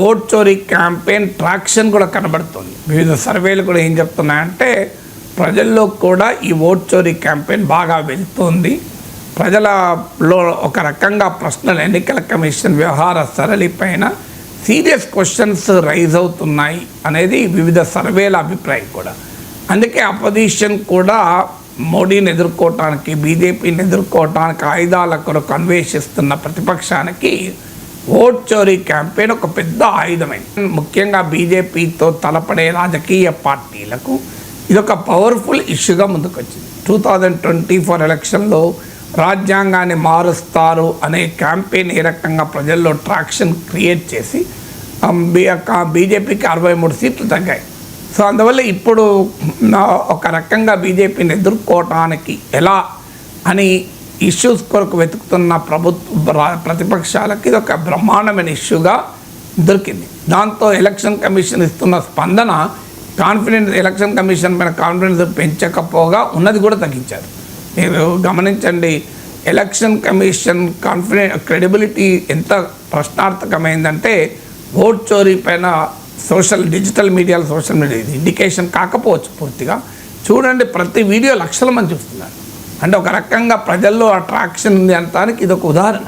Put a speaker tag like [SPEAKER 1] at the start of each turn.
[SPEAKER 1] Vote చోరీ campaign traction కూడా కనబడుతుంది. వివిధ సర్వేలు కూడా ఏం చెప్తున్నాయంటే ప్రజల్లో కూడా ఈ ఓట్ చోరీ క్యాంపెయిన్ బాగా వెళ్తుంది. ప్రజలలో ఒక రకంగా ప్రశ్నలు ఎన్నికల కమిషన్ వ్యవహార సరళి పైన సీరియస్ క్వశ్చన్స్ రైజ్ అవుతున్నాయి అనేది వివిధ సర్వేల అభిప్రాయం కూడా. అందుకే అపోజిషన్ కూడా మోడీని ఎదుర్కోవటానికి, బీజేపీని ఎదుర్కోవటానికి ఆయుధాల కొరకు అన్వేషిస్తున్న ప్రతిపక్షానికి ఓట్ చోరీ క్యాంపెయిన్ ఒక పెద్ద ఆయుధమైంది. ముఖ్యంగా బీజేపీతో తలపడే రాజకీయ పార్టీలకు ఇదొక పవర్ఫుల్ ఇష్యూగా ముందుకొచ్చింది. 2024 ఎలక్షన్లో రాజ్యాంగాన్ని మారుస్తారు అనే క్యాంపెయిన్ ఏ రకంగా ప్రజల్లో ట్రాక్షన్ క్రియేట్ చేసి బీజేపీకి 63 సీట్లు తగ్గాయి. సో అందువల్ల ఇప్పుడు ఒక రకంగా బీజేపీని ఎదుర్కోవటానికి ఎలా అని ఇష్యూస్ కొరకు వెతుకుతున్న ప్రతిపక్షాలకి ఇది ఒక బ్రహ్మాండమైన ఇష్యూగా దొరికింది. దాంతో ఎలక్షన్ కమిషన్ ఇస్తున్న స్పందన ఎలక్షన్ కమిషన్ పైన కాన్ఫిడెన్స్ పెంచకపోగా ఉన్నది కూడా తగ్గించారు. మీరు గమనించండి, ఎలక్షన్ కమిషన్ క్రెడిబిలిటీ ఎంత ప్రశ్నార్థకమైందంటే ఓట్ చోరీ పైన డిజిటల్ మీడియా ఇది ఇండికేషన్ కాకపోవచ్చు పూర్తిగా. చూడండి, ప్రతి వీడియో లక్షల మంది చూస్తున్నారు. అంటే ఒక రకంగా ప్రజల్లో అట్రాక్షన్ ఉంది అనడానికి ఇది ఒక ఉదాహరణ.